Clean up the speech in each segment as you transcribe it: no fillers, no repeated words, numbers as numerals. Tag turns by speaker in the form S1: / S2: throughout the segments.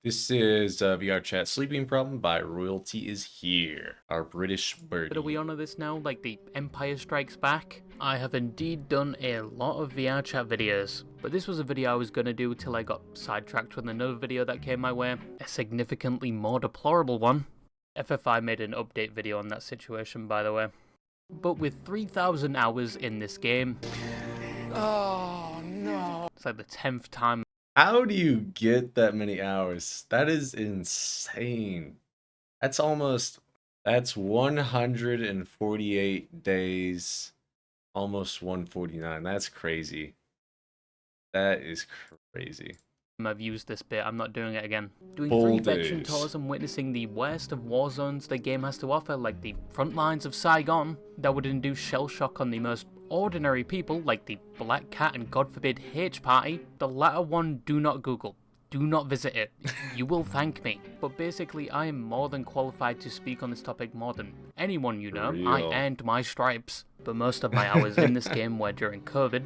S1: This is VRChat Sleeping Problem by Royalty is Here, our British birdie.
S2: But are we on this now, like the Empire Strikes Back? I have indeed done a lot of VRChat videos, but this was a video I was gonna do till I got sidetracked with another video that came my way, a significantly more deplorable one. FFI made an update video on that situation, by the way. But with 3,000 hours in this game,
S3: oh no,
S2: it's like the 10th time.
S1: How do you get that many hours? That is insane. That's 148 days, almost 149. That's crazy. That is crazy.
S2: I've used this bit, I'm not doing it again. Doing
S1: Full
S2: free veteran
S1: days.
S2: tours and witnessing the worst of war zones the game has to offer, like the front lines of Saigon, that would induce shell shock on the most ordinary people, like the Black Cat and God forbid H Party. The latter one, do not Google. Do not visit it. You will thank me. But basically, I am more than qualified to speak on this topic more than anyone you know. I earned my stripes. But most of my hours in this game were during COVID.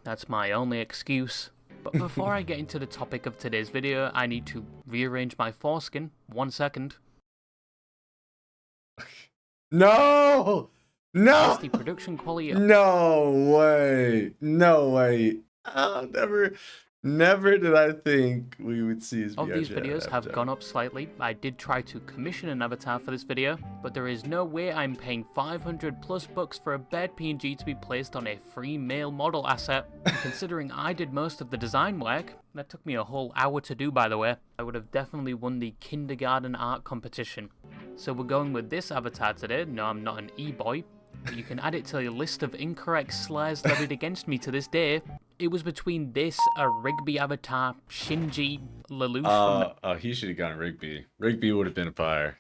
S2: That's my only excuse. But before I get into the topic of today's video, I need to rearrange my foreskin. 1 second.
S1: No! No!
S2: That's the production quality of
S1: No way! No way! Oh, never did I think we would see his
S2: these videos have gone up slightly. I did try to commission an avatar for this video, but there is no way I'm paying 500 plus bucks for a bed PNG to be placed on a free male model asset. And considering I did most of the design work, that took me a whole hour to do, by the way, I would have definitely won the kindergarten art competition. So we're going with this avatar today. No, I'm not an e-boy. But you can add it to the list of incorrect slurs levied against me to this day. It was between this, a Rigby avatar, Shinji, Lelouch from
S1: he should have gone Rigby. Rigby would have been a fire.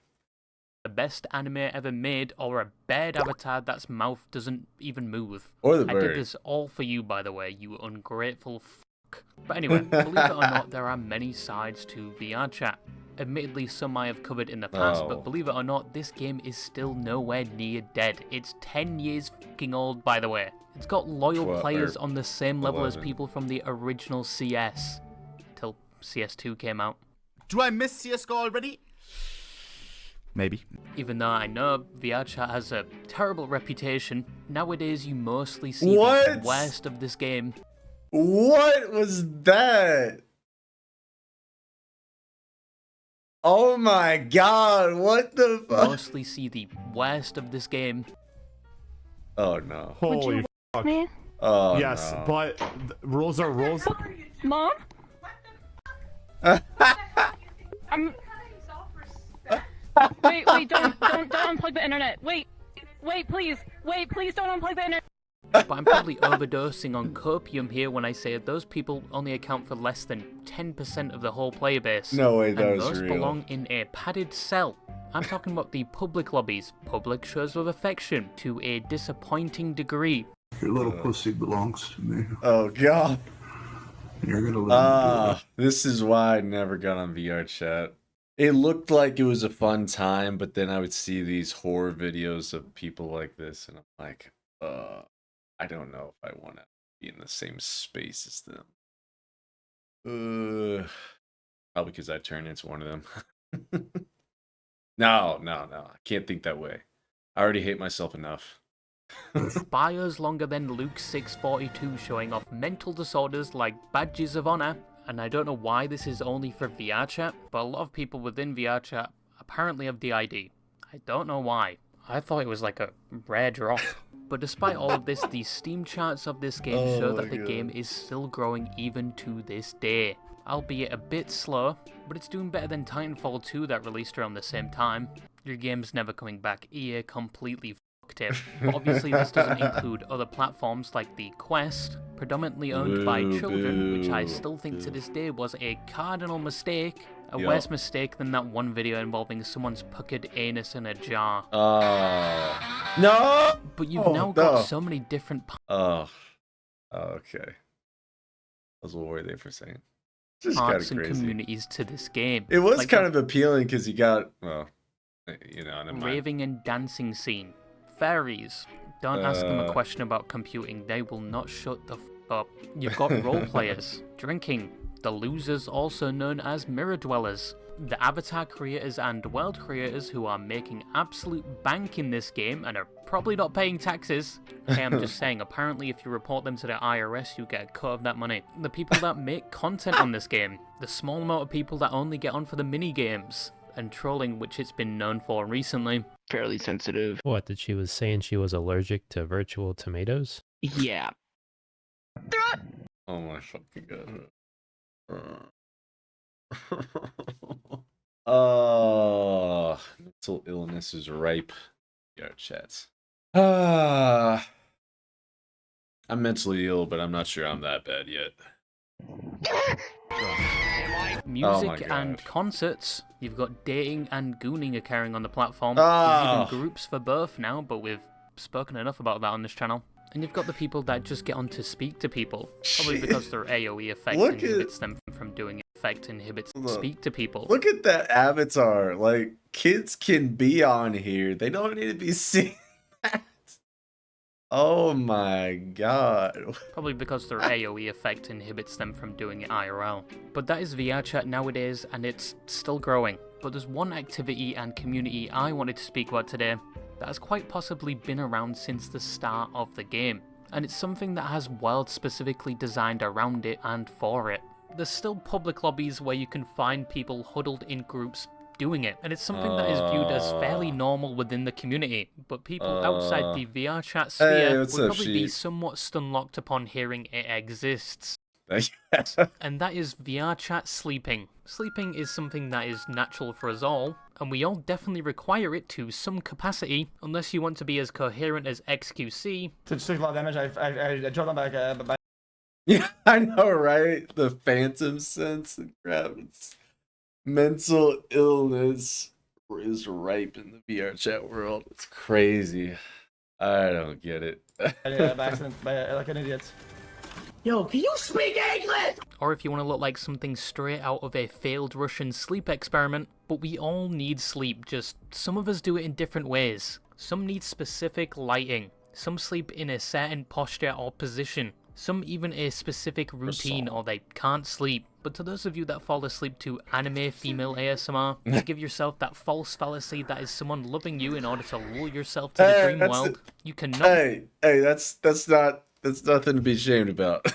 S2: the best anime ever made, or a bird avatar that's mouth doesn't even move.
S1: Or the bird.
S2: I did this all for you, by the way, you ungrateful fuck. But anyway, believe it or not, there are many sides to VRChat. Admittedly, some I have covered in the past, but believe it or not, this game is still nowhere near dead. It's 10 years fucking old, by the way. It's got loyal players on the same level as people from the original CS. Till CS2 came out.
S3: do I miss CSGO already? Maybe.
S2: Even though I know VRChat has a terrible reputation, nowadays you mostly see the worst of this game.
S1: What was that? Oh my god, what the fuck?
S2: Mostly see the worst of this game.
S1: Oh no.
S4: Holy fuck.
S5: Me?
S1: Oh
S4: yes,
S1: no.
S4: but rules are rules.
S5: Mom? Wait, don't unplug the internet. Wait, please don't unplug the internet.
S2: But I'm probably overdosing on copium here when I say those people only account for less than 10% of the whole player base.
S1: No way, that
S2: and
S1: was
S2: those
S1: real.
S2: belong in a padded cell. I'm talking about the public lobbies, public shows of affection, to a disappointing degree.
S6: Your little pussy belongs to me.
S1: Oh god.
S6: You're gonna let me do it.
S1: This is why I never got on VRChat. It looked like it was a fun time, but then I would see these horror videos of people like this, and I'm like, I don't know if I want to be in the same space as them. Probably because I turned into one of them. No, I can't think that way. I already hate myself enough.
S2: Bios longer than Luke 642 showing off mental disorders like badges of honor. And I don't know why this is only for VRChat, but a lot of people within VRChat apparently have DID. I don't know why. I thought it was like a rare drop. But despite all of this, the Steam charts of this game show that the game is still growing even to this day. Albeit a bit slow, but it's doing better than Titanfall 2 that released around the same time. Your game's never coming back, EA completely fucked it. But obviously this doesn't include other platforms like the Quest, predominantly owned by children, which I still think to this day was a cardinal mistake. A worse mistake than that one video involving someone's puckered anus in a jar.
S1: No!
S2: But you've now got so many different
S1: okay. I was a little worried there for a second.
S2: parts and communities to this game.
S1: It was
S2: like
S1: kind of appealing because you got, well, you know,
S2: raving and dancing scene. Fairies. Don't ask them a question about computing. They will not shut the f up. You've got role players, drinking, the losers, also known as mirror dwellers, the avatar creators and world creators who are making absolute bank in this game and are probably not paying taxes. Hey, I'm just saying, apparently if you report them to the IRS, you get a cut of that money. The people that make content on this game, the small amount of people that only get on for the mini games, and trolling, which it's been known for recently.
S7: Fairly sensitive.
S8: What, that she was saying she was allergic to virtual tomatoes?
S7: Yeah.
S1: Oh my fucking god. Mental illness is ripe. VRChat. I'm mentally ill, but I'm not sure I'm that bad yet.
S2: Music
S1: God.
S2: and concerts. You've got dating and gooning occurring on the platform.
S1: Ah.
S2: There's even groups for both now, but we've spoken enough about that on this channel. And you've got the people that just get on to speak to people. Probably because their AoE effect
S1: Look
S2: inhibits them from doing it. Effect inhibits speak to people.
S1: Look at that avatar. Like, kids can be on here. They don't need to be seeing that. Oh my god.
S2: Probably because their AoE effect inhibits them from doing it IRL. But that is VRChat nowadays, and it's still growing. But there's one activity and community I wanted to speak about today that has quite possibly been around since the start of the game. And it's something that has worlds specifically designed around it and for it. There's still public lobbies where you can find people huddled in groups doing it, and it's something that is viewed as fairly normal within the community, but people outside the VRChat sphere would probably be somewhat stunlocked upon hearing it exists. And that is VRChat sleeping. Sleeping is something that is natural for us all, and we all definitely require it to some capacity, unless you want to be as coherent as XQC.
S3: Took a lot of damage. I dropped them back.
S1: Yeah, I know, right? The phantom sense and crap. Mental illness is ripe in the VRChat world. It's crazy. I don't get it.
S3: By accident, like an idiot.
S9: Yo, can you speak English?
S2: Or if you want to look like something straight out of a failed Russian sleep experiment. But we all need sleep, just some of us do it in different ways. Some need specific lighting. Some sleep in a certain posture or position. Some even a specific routine, or they can't sleep. But to those of you that fall asleep to anime female ASMR, to give yourself that false fallacy that is someone loving you in order to lull yourself to the dream world, you cannot.
S1: Hey, that's nothing to be ashamed about.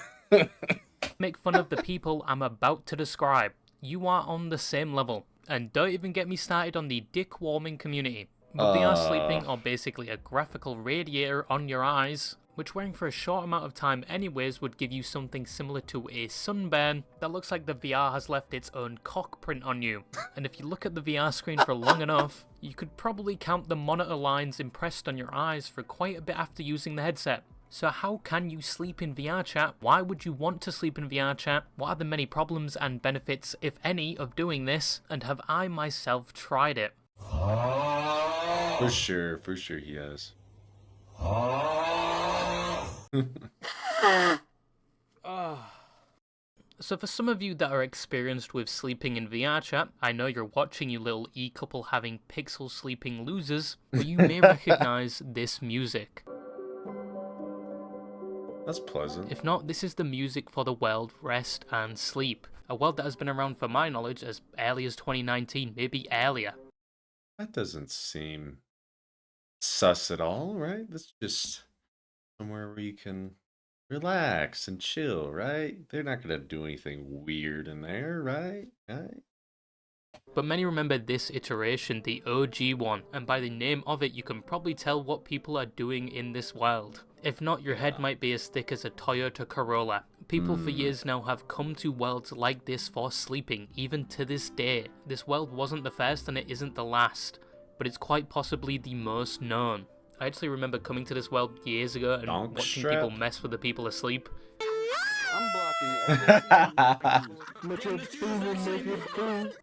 S2: Make fun of the people I'm about to describe. You are on the same level. And don't even get me started on the dick warming community. But they are sleeping, or basically a graphical radiator on your eyes, which wearing for a short amount of time anyways would give you something similar to a sunburn that looks like the VR has left its own cock print on you. And if you look at the VR screen for long enough, you could probably count the monitor lines impressed on your eyes for quite a bit after using the headset. So how can you sleep in VRChat? Why would you want to sleep in VRChat? What are the many problems and benefits, if any, of doing this? And have I myself tried it?
S1: For sure he has.
S2: So for some of you that are experienced with sleeping in VRChat, I know you're watching, you little e-couple having pixel sleeping losers, but you may recognize this music.
S1: That's pleasant.
S2: If not, this is the music for the world Rest and Sleep, a world that has been around for my knowledge as early as 2019, maybe earlier.
S1: That doesn't seem sus at all, right? That's just somewhere where you can relax and chill, right? They're not gonna do anything weird in there, right?
S2: But many remember this iteration, the OG one, and by the name of it you can probably tell what people are doing in this world. If not, your head might be as thick as a Toyota Corolla. People for years now have come to worlds like this for sleeping, even to this day. This world wasn't the first and it isn't the last, but it's quite possibly the most known. I actually remember coming to this world years ago and watching people mess with the people asleep.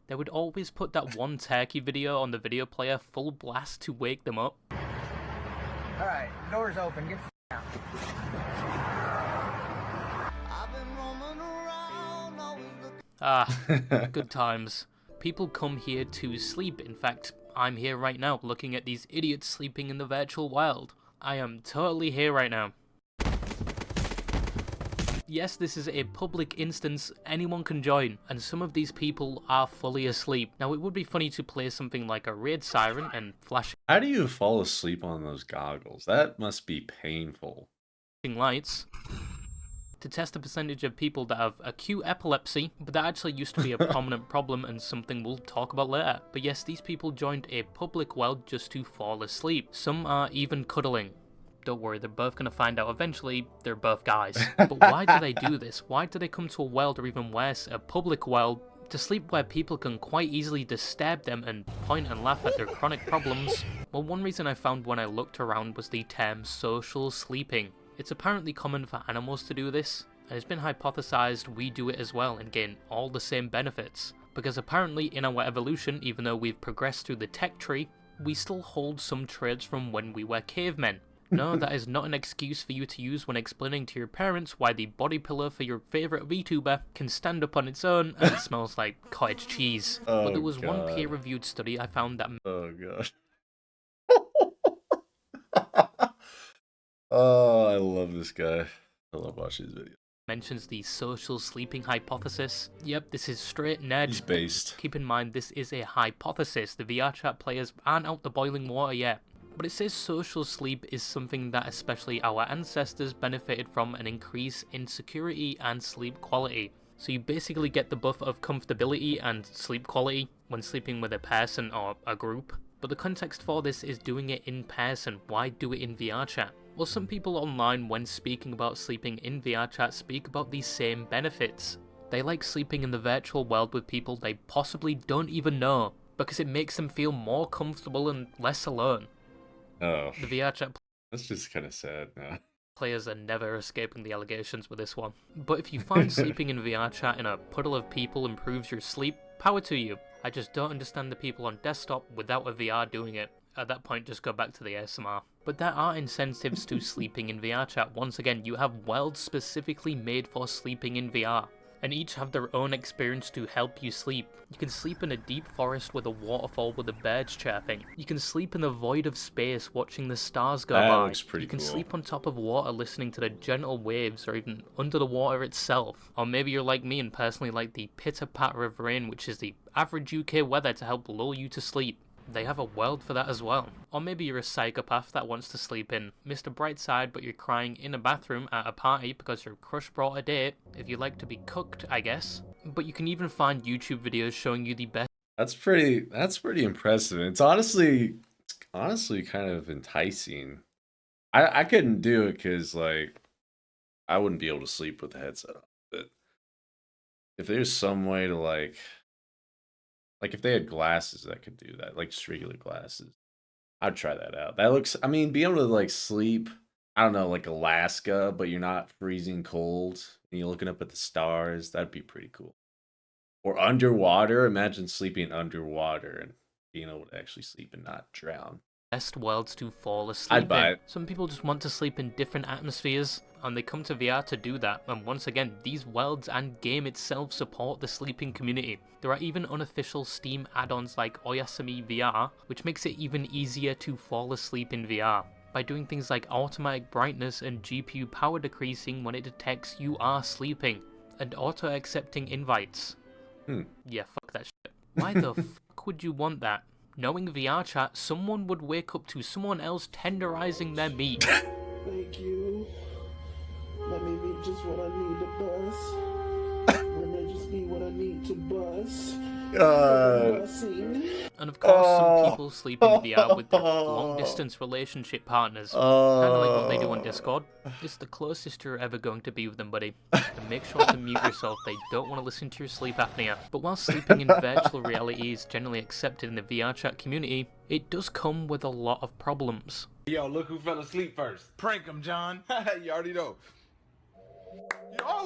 S2: They would always put that one turkey video on the video player full blast to wake them up.
S9: Alright, door's open. Get out.
S2: Ah, good times. People come here to sleep. In fact, I'm here right now looking at these idiots sleeping in the virtual world. I am totally here right now. Yes, this is a public instance, anyone can join, and some of these people are fully asleep. Now, it would be funny to play something like a raid siren and flashing
S1: How do you fall asleep on those goggles? That must be painful.
S2: lights to test the percentage of people that have acute epilepsy, but that actually used to be a prominent problem and something we'll talk about later. But yes, these people joined a public weld just to fall asleep. Some are even cuddling. Don't worry, they're both going to find out eventually they're both guys. But why do they do this? Why do they come to a weld, or even worse, a public weld, to sleep where people can quite easily disturb them and point and laugh at their chronic problems? Well, one reason I found when I looked around was the term social sleeping. It's apparently common for animals to do this, and it's been hypothesized we do it as well and gain all the same benefits. Because apparently in our evolution, even though we've progressed through the tech tree, we still hold some traits from when we were cavemen. No, that is not an excuse for you to use when explaining to your parents why the body pillow for your favourite VTuber can stand up on its own and it smells like cottage cheese. But there was one peer-reviewed study I found that...
S1: Oh god. Oh, I love this guy. I love watching his videos.
S2: mentions the social sleeping hypothesis. Yep, this is straight nerd.
S1: He's based.
S2: Keep in mind, this is a hypothesis. The VRChat players aren't out the boiling water yet. But it says social sleep is something that especially our ancestors benefited from, an increase in security and sleep quality. So you basically get the buff of comfortability and sleep quality when sleeping with a person or a group. But the context for this is doing it in person. Why do it in VRChat? Well, some people online, when speaking about sleeping in VRChat, speak about these same benefits. They like sleeping in the virtual world with people they possibly don't even know, because it makes them feel more comfortable and less alone.
S1: Oh,
S2: The VRChat
S1: that's just kind of sad now.
S2: players are never escaping the allegations with this one. But if you find sleeping in VRChat in a puddle of people improves your sleep, power to you. I just don't understand the people on desktop without a VR doing it. At that point, just go back to the ASMR. But there are incentives to sleeping in VRChat. Once again, you have worlds specifically made for sleeping in VR, and each have their own experience to help you sleep. You can sleep in a deep forest with a waterfall with the birds chirping. You can sleep in the void of space watching the stars go
S1: That
S2: by.
S1: looks pretty
S2: You can
S1: cool.
S2: sleep on top of water listening to the gentle waves, or even under the water itself. Or maybe you're like me and personally like the pitter-patter of rain, which is the average UK weather to help lull you to sleep. They have a world for that as well. Or maybe you're a psychopath that wants to sleep in Mr. Brightside, but you're crying in a bathroom at a party because your crush brought a date. If you like to be cooked, I guess. But you can even find YouTube videos showing you the best
S1: That's pretty impressive. It's honestly kind of enticing. I couldn't do it because like I wouldn't be able to sleep with the headset on. But if there's some way to like if they had glasses that could do that, like just regular glasses, I'd try that out. That looks, I mean, being able to like sleep, I don't know, like Alaska, but you're not freezing cold and you're looking up at the stars, that'd be pretty cool. Or underwater, imagine sleeping underwater and being able to actually sleep and not drown.
S2: worlds to fall asleep
S1: I'd buy
S2: in.
S1: it.
S2: Some people just want to sleep in different atmospheres, and they come to VR to do that. And once again, these worlds and game itself support the sleeping community. There are even unofficial Steam add-ons like Oyasumi VR, which makes it even easier to fall asleep in VR by doing things like automatic brightness and GPU power decreasing when it detects you are sleeping, and auto-accepting invites. Yeah, fuck that shit. Why the fuck would you want that? Knowing VRChat, someone would wake up to someone else tenderizing their meat.
S7: Thank you. Let me be just what I need to bust. Let me just be what I need to bust. Busing.
S2: And of course, some people sleep in VR with their long-distance relationship partners. Kind of like what they do on Discord. It's the closest you're ever going to be with them, buddy. And make sure to mute yourself, they don't want to listen to your sleep apnea. But while sleeping in virtual reality is generally accepted in the VRChat community, it does come with a lot of problems.
S3: Yo, look who fell asleep first. Prank him, John. You already know. Yo!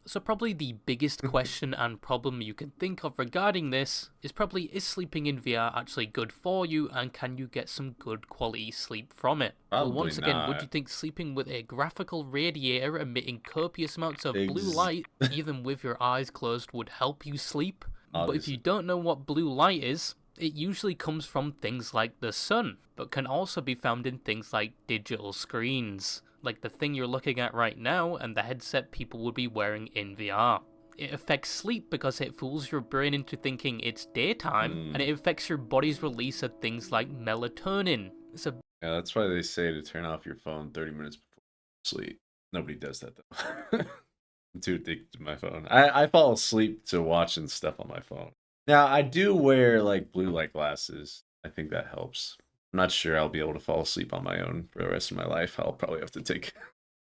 S2: So probably the biggest question and problem you can think of regarding this is probably, is sleeping in VR actually good for you, and can you get some good quality sleep from it?
S1: Probably
S2: well, once again, would
S1: not.
S2: you think sleeping with a graphical radiator emitting copious amounts of blue light, even with your eyes closed, would help you sleep? But if
S1: Obviously.
S2: you don't know what blue light is, it usually comes from things like the sun, but can also be found in things like digital screens. like the thing you're looking at right now and the headset people would be wearing in VR. It affects sleep because it fools your brain into thinking it's daytime, and it affects your body's release of things like melatonin. So
S1: Yeah, that's why they say to turn off your phone 30 minutes before sleep. Nobody does that though. I'm too addicted to my phone. I fall asleep to watching stuff on my phone. Now I do wear like blue light glasses. I think that helps. I'm not sure I'll be able to fall asleep on my own for the rest of my life. I'll probably have to take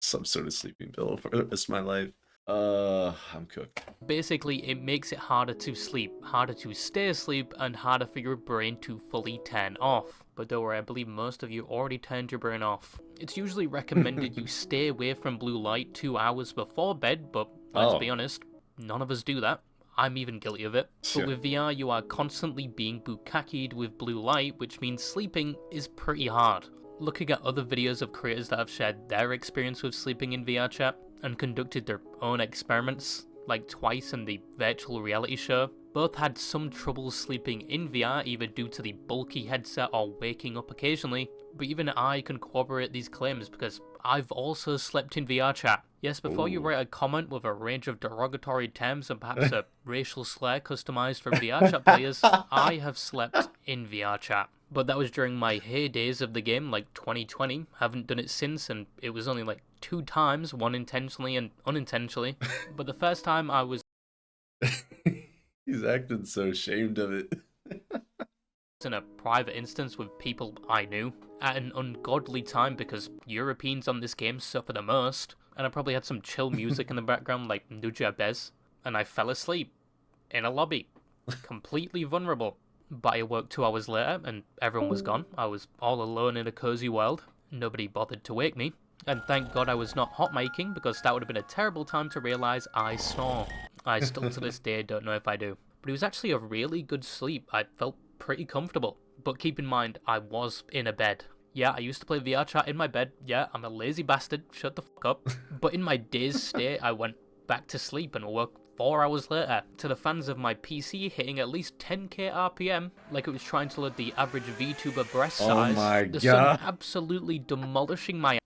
S1: some sort of sleeping pill for the rest of my life. I'm cooked.
S2: basically, it makes it harder to sleep, harder to stay asleep, and harder for your brain to fully turn off. But don't worry, I believe most of you already turned your brain off. It's usually recommended you stay away from blue light 2 hours before bed, but let's be honest, none of us do that. I'm even guilty of it. But with VR, you are constantly being bukkakied with blue light, which means sleeping is pretty hard. Looking at other videos of creators that have shared their experience with sleeping in VRChat, and conducted their own experiments, like twice in the virtual reality show, both had some trouble sleeping in VR, either due to the bulky headset or waking up occasionally, but even I can corroborate these claims because I've also slept in VRChat. Yes, before you write a comment with a range of derogatory terms and perhaps a racial slur customized for VRChat players, I have slept in VRChat. But that was during my heydays of the game, like 2020. Haven't done it since, and it was only like 2 times, one intentionally and unintentionally. But the first time I was
S1: He's acting so ashamed of it.
S2: in a private instance with people I knew at an ungodly time because Europeans on this game suffer the most, and I probably had some chill music in the background like Nuja Bez, and I fell asleep in a lobby, completely vulnerable. But I woke 2 hours later and everyone was gone. I was all alone in a cozy world. Nobody bothered to wake me. And thank God I was not hot making, because that would have been a terrible time to realise I snore. I still to this day don't know if I do. But it was actually a really good sleep. I felt pretty comfortable. But keep in mind, I was in a bed. Yeah, I used to play VRChat in my bed. Yeah, I'm a lazy bastard. Shut the fuck up. But in my dazed state, I went back to sleep and woke 4 hours later, to the fans of my PC hitting at least 10k RPM, like it was trying to load the average VTuber breast size.
S1: Oh my
S2: The
S1: god.
S2: sun absolutely demolishing my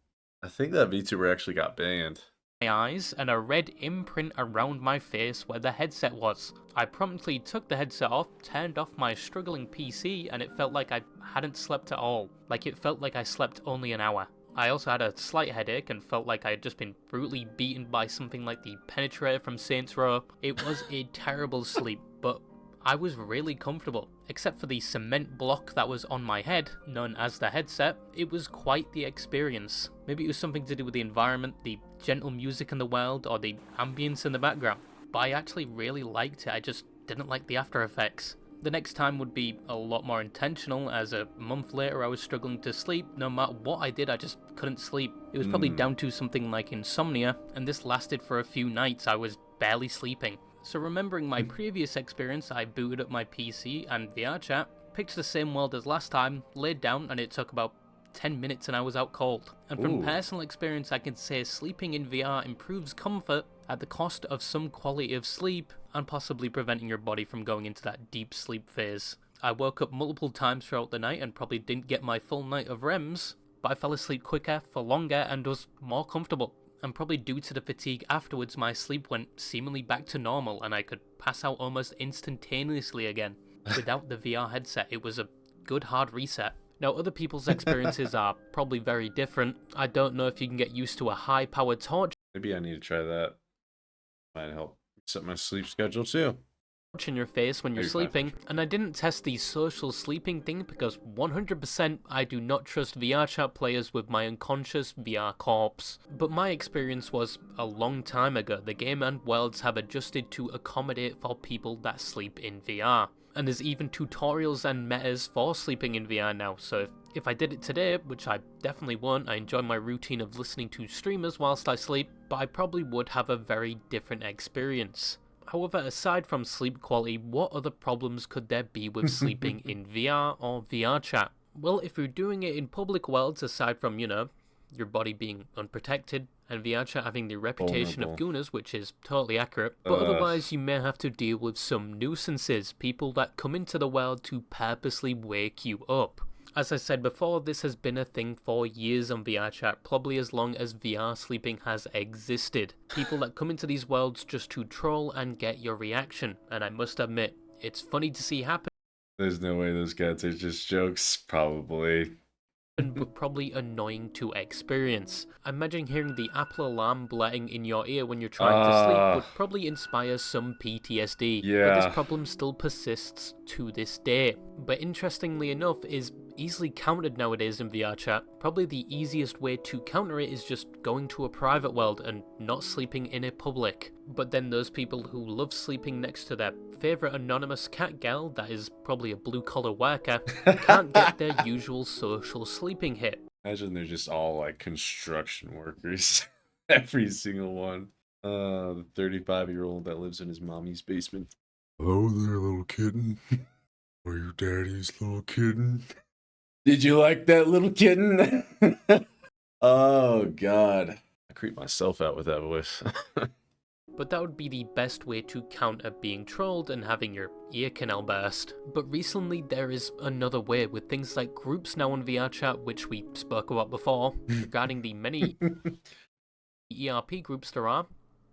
S1: I think that VTuber actually got banned.
S2: eyes and a red imprint around my face where the headset was. I promptly took the headset off, turned off my struggling PC, and it felt like I hadn't slept at all. Like it felt like I slept only an hour. I also had a slight headache and felt like I had just been brutally beaten by something like the Penetrator from Saints Row. It was a terrible sleep, but I was really comfortable. Except for the cement block that was on my head, known as the headset, it was quite the experience. Maybe it was something to do with the environment, the gentle music in the world, or the ambience in the background. But I actually really liked it, I just didn't like the after effects. The next time would be a lot more intentional, as a month later I was struggling to sleep. No matter what I did, I just couldn't sleep. It was probably down to something like insomnia, and this lasted for a few nights. I was barely sleeping. So remembering my previous experience, I booted up my PC and VRChat, picked the same world as last time, laid down, and it took about 10 minutes and I was out cold. And from personal experience, I can say sleeping in VR improves comfort at the cost of some quality of sleep, and possibly preventing your body from going into that deep sleep phase. I woke up multiple times throughout the night and probably didn't get my full night of REMs, but I fell asleep quicker, for longer, and was more comfortable. And probably due to the fatigue afterwards, my sleep went seemingly back to normal and I could pass out almost instantaneously again. Without the VR headset, it was a good hard reset. Now, other people's experiences are probably very different. I don't know if you can get used to a high-powered torch
S1: Maybe I need to try that. Might help set my sleep schedule too.
S2: in your face when you're
S1: Maybe 5
S2: sleeping, and I didn't test the social sleeping thing because 100% I do not trust VRChat players with my unconscious VR corpse. But my experience was a long time ago. The game and worlds have adjusted to accommodate for people that sleep in VR. And there's even tutorials and metas for sleeping in VR now, so if I did it today, which I definitely won't, I enjoy my routine of listening to streamers whilst I sleep, but I probably would have a very different experience. However, aside from sleep quality, what other problems could there be with sleeping in VR or VRChat? Well, if you're doing it in public worlds, aside from, your body being unprotected, and VRChat having the reputation of gooners, which is totally accurate, but otherwise you may have to deal with some nuisances, people that come into the world to purposely wake you up. As I said before, this has been a thing for years on VRChat, probably as long as VR sleeping has existed. People that come into these worlds just to troll and get your reaction, and I must admit, it's funny to see happen.
S1: There's no way those guys are just jokes, probably.
S2: But probably annoying to experience. Imagine hearing the Apple alarm blaring in your ear when you're trying to sleep would probably inspire some PTSD.
S1: Yeah.
S2: But this problem still persists to this day. But interestingly enough, is easily countered nowadays in VRChat. Probably the easiest way to counter it is just going to a private world and not sleeping in a public. But then those people who love sleeping next to their favourite anonymous cat gal, that is probably a blue-collar worker, can't get their usual social sleeping hit.
S1: Imagine they're just all like construction workers. Every single one. The 35-year-old that lives in his mommy's basement. Hello there, little kitten. Are you daddy's little kitten? Did you like that little kitten? Oh, God. I creep myself out with that voice.
S2: But that would be the best way to counter being trolled and having your ear canal burst. But recently there is another way with things like groups now on VRChat, which we spoke about before, regarding the many ERP groups there are.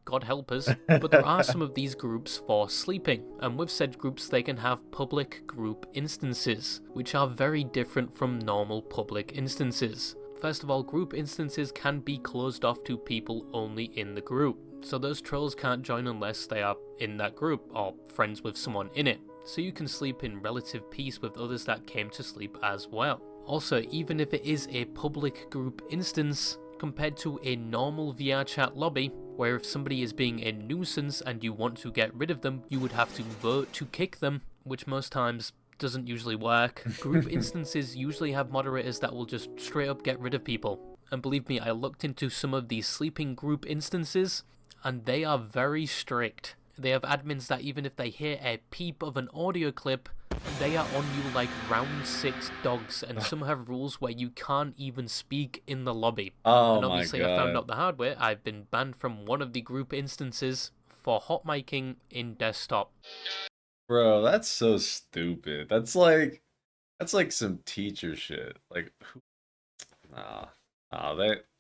S2: God help us, but there are some of these groups for sleeping, and with said groups they can have public group instances, which are very different from normal public instances. First of all, group instances can be closed off to people only in the group, so those trolls can't join unless they are in that group or friends with someone in it, so you can sleep in relative peace with others that came to sleep as well. Also, even if it is a public group instance, compared to a normal VRChat lobby, where if somebody is being a nuisance and you want to get rid of them, you would have to vote to kick them, which most times doesn't usually work. Group instances usually have moderators that will just straight up get rid of people. And believe me, I looked into some of these sleeping group instances, and they are very strict. They have admins that even if they hear a peep of an audio clip, they are on you like round 6 dogs, and some have rules where you can't even speak in the lobby.
S1: Oh,
S2: and obviously
S1: my God.
S2: I found out the hard way. I've been banned from one of the group instances for hot micing in desktop.
S1: Bro, that's so stupid. That's like some teacher shit. Like,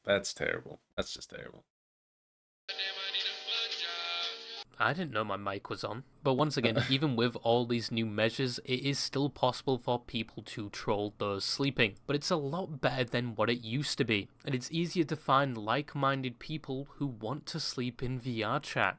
S1: that's terrible. That's just terrible.
S2: I didn't know my mic was on. But once again, even with all these new measures, it is still possible for people to troll those sleeping. But it's a lot better than what it used to be. And it's easier to find like-minded people who want to sleep in VRChat.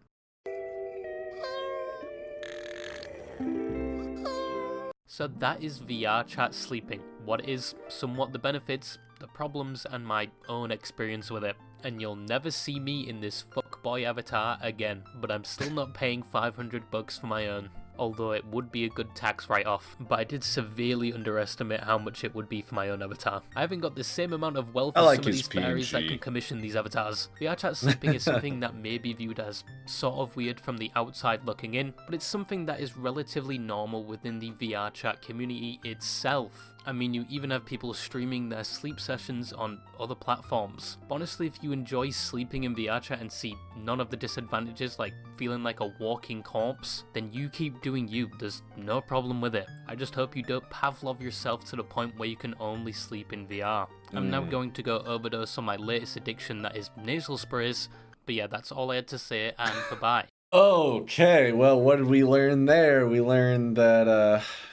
S2: So that is VRChat sleeping. What is somewhat the benefits, the problems, and my own experience with it. And you'll never see me in this fuckboy avatar again, but I'm still not paying $500 for my own. Although it would be a good tax write-off, but I did severely underestimate how much it would be for my own avatar. I haven't got the same amount of wealth as some of these fairies that can commission these avatars. VRChat sleeping is something that may be viewed as sort of weird from the outside looking in, but it's something that is relatively normal within the VRChat community itself. I mean, you even have people streaming their sleep sessions on other platforms. But honestly, if you enjoy sleeping in VRChat and see none of the disadvantages, like feeling like a walking corpse, then you keep doing you. There's no problem with it. I just hope you don't Pavlov yourself to the point where you can only sleep in VR. I'm now going to go overdose on my latest addiction, that is nasal sprays. But yeah, that's all I had to say, and bye-bye.
S1: Okay, well, what did we learn there? We learned that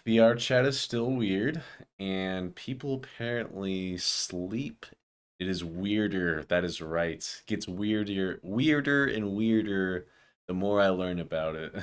S1: VRChat is still weird, and people apparently sleep. It is weirder. That is right. It gets weirder and weirder the more I learn about it.